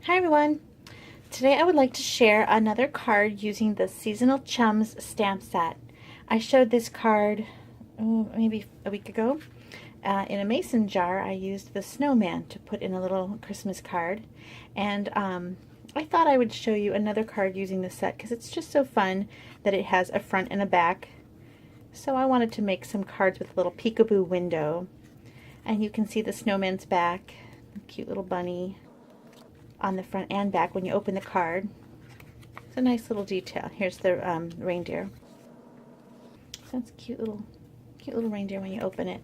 Hi everyone! Today I would like to share another card using the Seasonal Chums stamp set. I showed this card maybe a week ago. In a mason jar I used the snowman to put in a little Christmas card, and I thought I would show you another card using the set because it's just so fun that it has a front and a back. So I wanted to make some cards with a little peekaboo window, and you can see the snowman's back, the cute little bunny on the front and back when you open the card. It's a nice little detail. Here's the reindeer. So it's a cute little reindeer when you open it.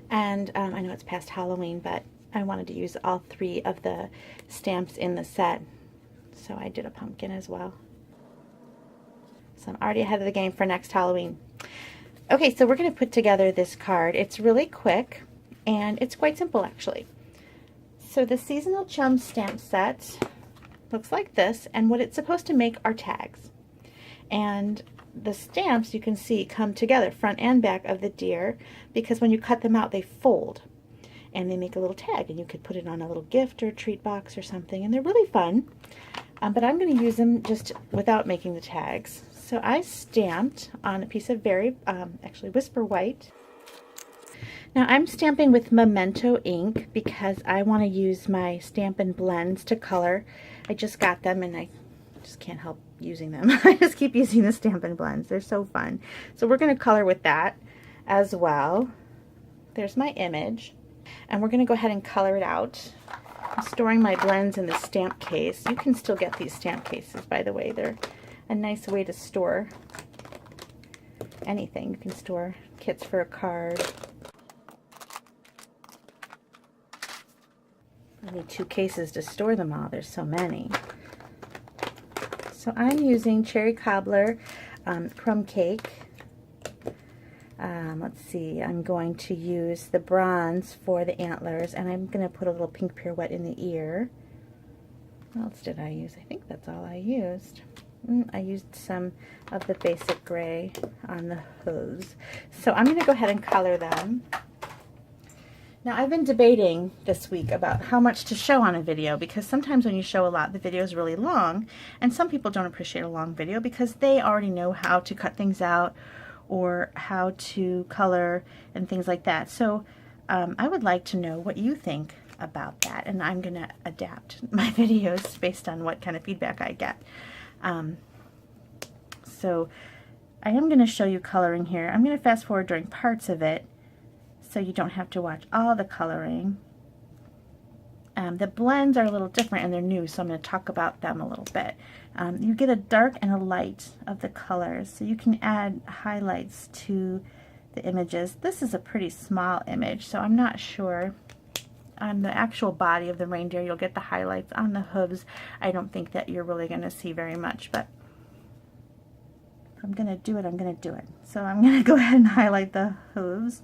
And I know it's past Halloween, but I wanted to use all three of the stamps in the set, so I did a pumpkin as well. So I'm already ahead of the game for next Halloween. Okay, so we're going to put together this card. It's really quick and it's quite simple actually. So the Seasonal Chums stamp set looks like this, and what it's supposed to make are tags. And the stamps, you can see, come together, front and back of the deer, because when you cut them out they fold and they make a little tag, and you could put it on a little gift or treat box or something, and they're really fun. But I'm going to use them just without making the tags. So I stamped on a piece of very, actually Whisper White. Now I'm stamping with Memento ink because I want to use my Stampin Blends to color. I just got them and I just can't help using them. I just keep using the Stampin Blends. They're so fun. So we're going to color with that as well. There's my image, and we're going to go ahead and color it out. I'm storing my blends in the stamp case. You can still get these stamp cases, by the way. They're a nice way to store anything. You can store kits for a card. I need 2 cases to store them all. There's so many. So I'm using Cherry Cobbler Crumb Cake. Let's see, I'm going to use the bronze for the antlers, and I'm going to put a little pink pirouette in the ear. What else did I use? I think that's all I used. I used some of the basic gray on the hooves. So I'm going to go ahead and color them. Now I've been debating this week about how much to show on a video, because sometimes when you show a lot the video is really long, and some people don't appreciate a long video because they already know how to cut things out or how to color and things like that. So I would like to know what you think about that, and I'm going to adapt my videos based on what kind of feedback I get. So I am going to show you coloring here. I'm going to fast forward during parts of it, so you don't have to watch all the coloring. The blends are a little different and they're new, so I'm going to talk about them a little bit. You get a dark and a light of the colors, so you can add highlights to the images. This is a pretty small image, so I'm not sure. On the actual body of the reindeer you'll get the highlights. On the hooves I don't think that you're really going to see very much, but if I'm going to do it, I'm going to do it. So I'm going to go ahead and highlight the hooves.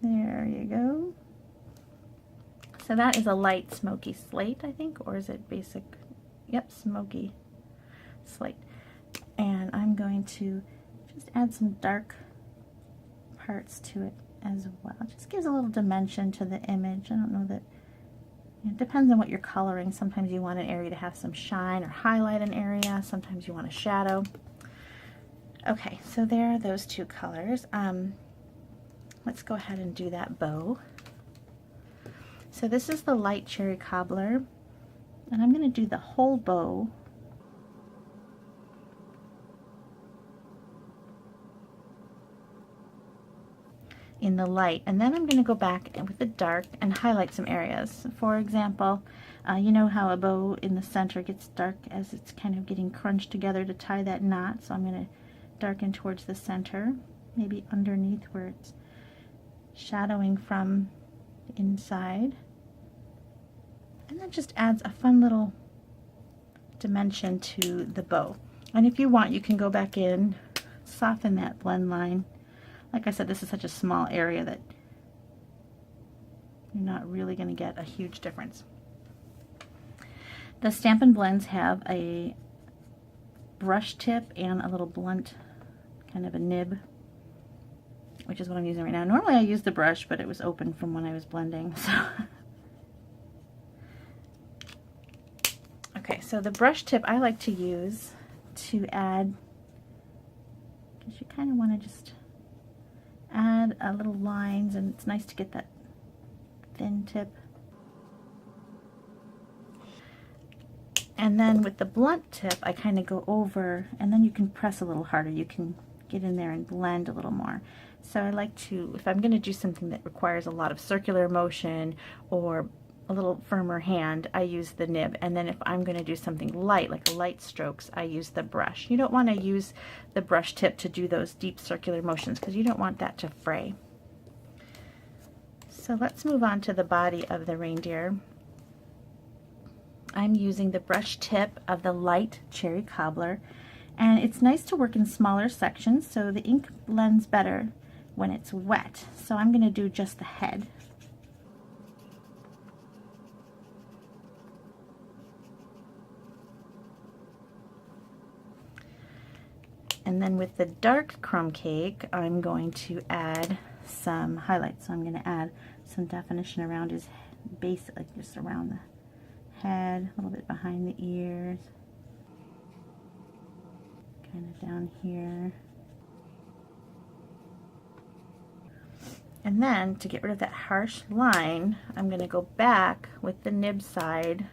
There you go. So that is a light smoky slate, I think, or is it basic? Yep, smoky slate. And I'm going to just add some dark parts to it as well. It just gives a little dimension to the image. I don't know that, it depends on what you're coloring. Sometimes you want an area to have some shine or highlight an area. Sometimes you want a shadow. Okay, so there are those 2 colors. Let's go ahead and do that bow. So this is the light Cherry Cobbler, and I'm going to do the whole bow in the light, and then I'm going to go back with the dark and highlight some areas. For example, you know how a bow in the center gets dark as it's kind of getting crunched together to tie that knot, so I'm going to darken towards the center, maybe underneath where it's shadowing from the inside. And that just adds a fun little dimension to the bow. And if you want, you can go back in, soften that blend line. Like I said, this is such a small area that you're not really going to get a huge difference. The Stampin Blends have a brush tip and a little blunt, kind of a nib, which is what I'm using right now. Normally I use the brush, but it was open from when I was blending, so Okay, so the brush tip I like to use to add, because you kind of want to just add a little lines, and it's nice to get that thin tip. And then with the blunt tip, I kind of go over, and then you can press a little harder. You can get in there and blend a little more. So I like to, if I'm going to do something that requires a lot of circular motion or a little firmer hand, I use the nib. And then if I'm going to do something light, like light strokes, I use the brush. You don't want to use the brush tip to do those deep circular motions because you don't want that to fray. So let's move on to the body of the reindeer. I'm using the brush tip of the light cherry cobbler, and it's nice to work in smaller sections so the ink blends better when it's wet. So I'm going to do just the head. And then with the dark crumb cake, I'm going to add some highlights. So I'm going to add some definition around his base, like just around the head, a little bit behind the ears, kind of down here. And then to get rid of that harsh line, I'm going to go back with the nib side,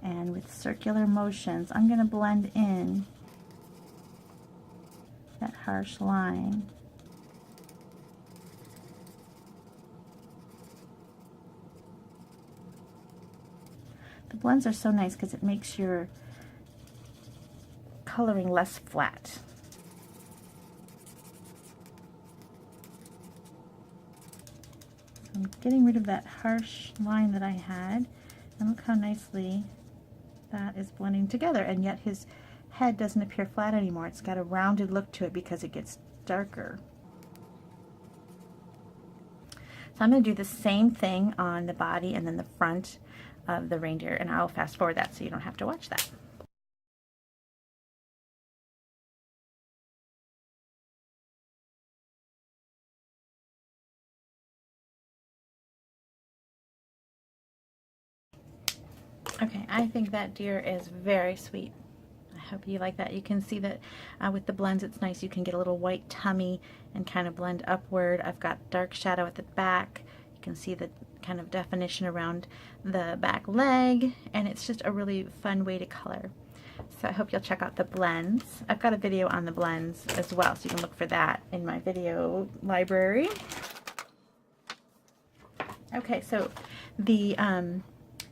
and with circular motions I'm going to blend in that harsh line. The blends are so nice because it makes your coloring less flat. I'm getting rid of that harsh line that I had, and look how nicely that is blending together, and yet his head doesn't appear flat anymore. It's got a rounded look to it because it gets darker. So I'm going to do the same thing on the body and then the front of the reindeer, and I'll fast forward that so you don't have to watch that. Okay, I think that deer is very sweet. I hope you like that. You can see that with the blends it's nice. You can get a little white tummy and kind of blend upward. I've got dark shadow at the back. You can see the kind of definition around the back leg, and it's just a really fun way to color. So I hope you'll check out the blends. I've got a video on the blends as well, so you can look for that in my video library. Okay, so the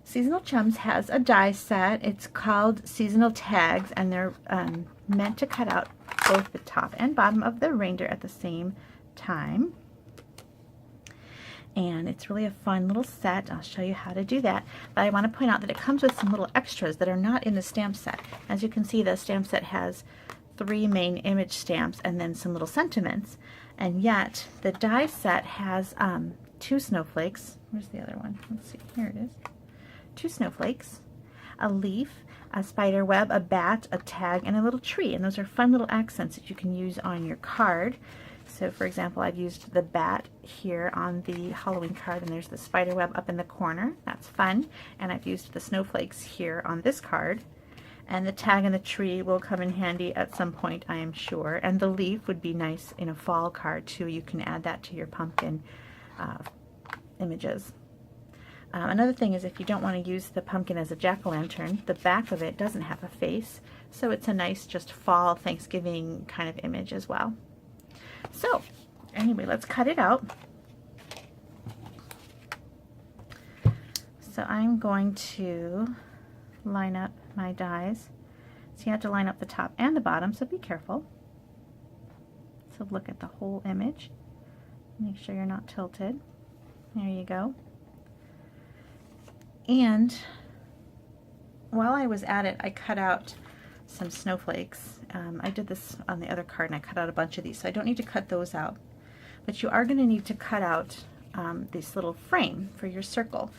Seasonal Chums has a die set. It's called Seasonal Tags, and they're meant to cut out both the top and bottom of the reindeer at the same time. And it's really a fun little set. I'll show you how to do that. But I want to point out that it comes with some little extras that are not in the stamp set. As you can see, the stamp set has 3 main image stamps and then some little sentiments. And yet, the die set has 2 snowflakes. Where's the other one? Let's see. Here it is. 2 snowflakes, a leaf, a spider web, a bat, a tag, and a little tree. And those are fun little accents that you can use on your card. So for example, I've used the bat here on the Halloween card, and there's the spider web up in the corner. That's fun. And I've used the snowflakes here on this card. And the tag and the tree will come in handy at some point, I am sure. And the leaf would be nice in a fall card too. You can add that to your pumpkin images. Another thing is, if you don't want to use the pumpkin as a jack-o'-lantern, the back of it doesn't have a face, so it's a nice just fall Thanksgiving kind of image as well. So anyway, let's cut it out. So I'm going to line up my dies. So you have to line up the top and the bottom, so be careful. So look at the whole image. Make sure you're not tilted. There you go. And while I was at it, I cut out some snowflakes. I did this on the other card, and I cut out a bunch of these, so I don't need to cut those out. But you are going to need to cut out this little frame for your circle.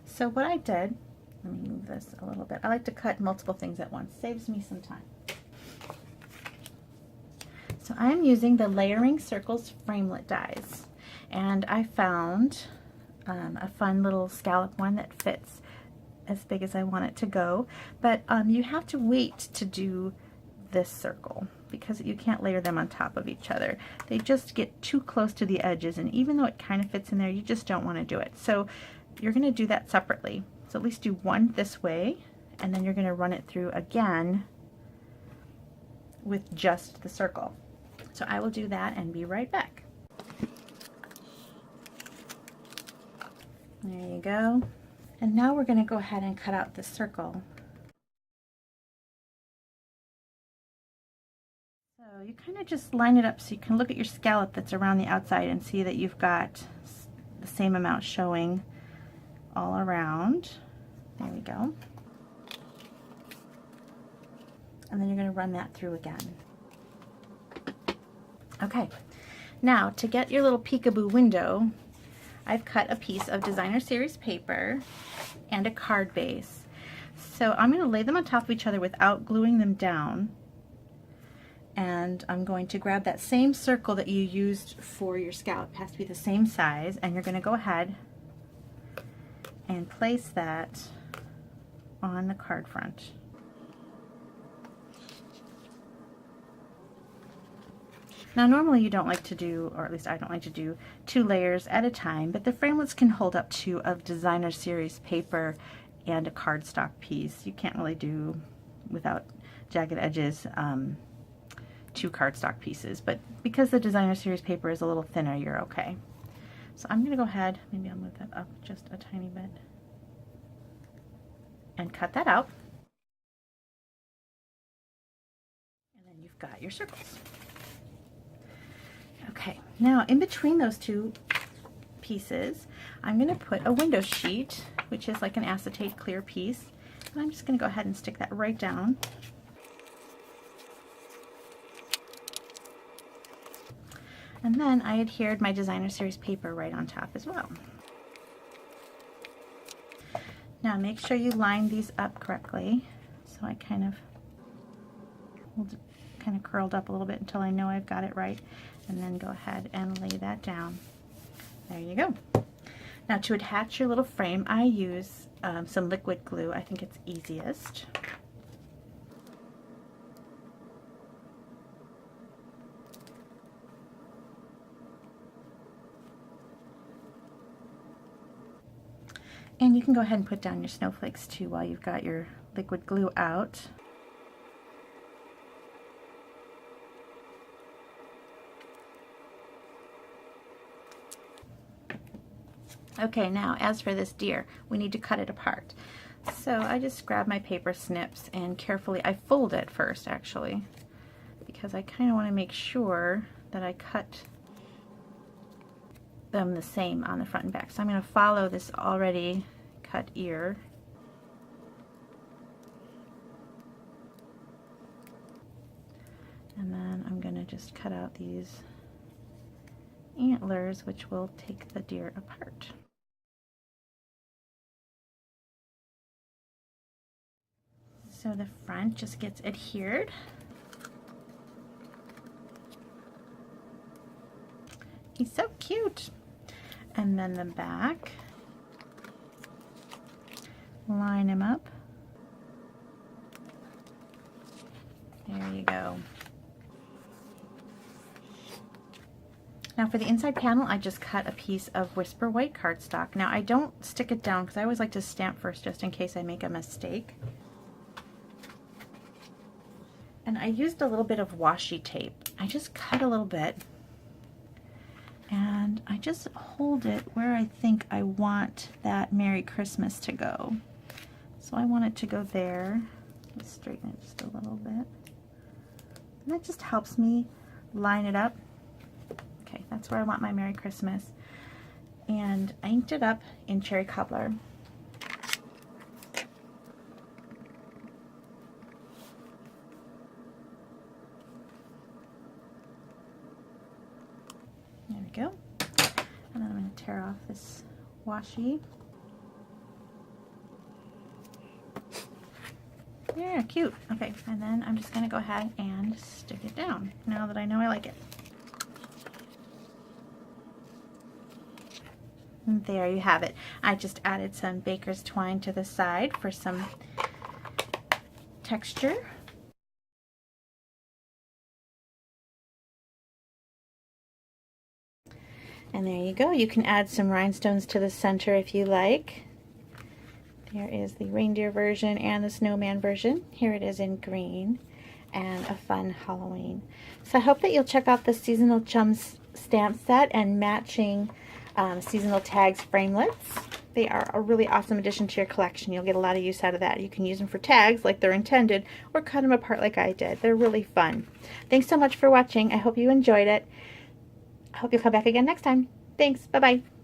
So what I did, let me move this a little bit. I like to cut multiple things at once. Saves me some time. So I'm using the Layering Circles framelit dies, and I found a fun little scallop one that fits as big as I want it to go, but you have to wait to do this circle because you can't layer them on top of each other. They just get too close to the edges, and even though it kind of fits in there, you just don't want to do it. So you're going to do that separately. So at least do one this way, and then you're going to run it through again with just the circle. So I will do that and be right back. There you go. And now we're going to go ahead and cut out the circle. So you kind of just line it up so you can look at your scallop that's around the outside and see that you've got the same amount showing all around. There we go. And then you're going to run that through again. Okay, now to get your little peekaboo window, I've cut a piece of designer series paper and a card base. So I'm going to lay them on top of each other without gluing them down. And I'm going to grab that same circle that you used for your scallop. It has to be the same size, and you're going to go ahead and place that on the card front. Now normally you don't like to do, or at least I don't like to do, 2 layers at a time, but the framelits can hold up 2 of designer series paper and a cardstock piece. You can't really do, without jagged edges, 2 cardstock pieces, but because the designer series paper is a little thinner, you're okay. So I'm going to go ahead, maybe I'll move that up just a tiny bit, and cut that out. And then you've got your circles. Okay, now in between those 2 pieces, I'm going to put a window sheet, which is like an acetate clear piece, and I'm just going to go ahead and stick that right down. And then I adhered my designer series paper right on top as well. Now make sure you line these up correctly. So I kind of curled up a little bit until I know I've got it right, and then go ahead and lay that down. There you go. Now to attach your little frame, I use some liquid glue. I think it's easiest. And you can go ahead and put down your snowflakes too while you've got your liquid glue out. Okay, now as for this deer, we need to cut it apart. So I just grab my paper snips and carefully, I fold it first actually, because I kind of want to make sure that I cut them the same on the front and back. So I'm going to follow this already cut ear. And then I'm going to just cut out these antlers, which will take the deer apart. So the front just gets adhered. He's so cute. And then the back, line him up. There you go. Now for the inside panel, I just cut a piece of Whisper White cardstock. Now I don't stick it down because I always like to stamp first just in case I make a mistake. And I used a little bit of washi tape. I just cut a little bit and I just hold it where I think I want that Merry Christmas to go. So I want it to go there. Let's straighten it just a little bit. And that just helps me line it up. Okay, that's where I want my Merry Christmas. And I inked it up in Cherry Cobbler. There we go. And then I'm going to tear off this washi. Yeah, cute. Okay, and then I'm just going to go ahead and stick it down now that I know I like it. And there you have it. I just added some baker's twine to the side for some texture. And there you go. You can add some rhinestones to the center if you like. There is the reindeer version and the snowman version. Here it is in green and a fun Halloween. So I hope that you'll check out the Seasonal Chums stamp set and matching seasonal tags framelits. They are a really awesome addition to your collection. You'll get a lot of use out of that. You can use them for tags like they're intended or cut them apart like I did. They're really fun. Thanks so much for watching. I hope you enjoyed it. I hope you'll come back again next time. Thanks. Bye-bye.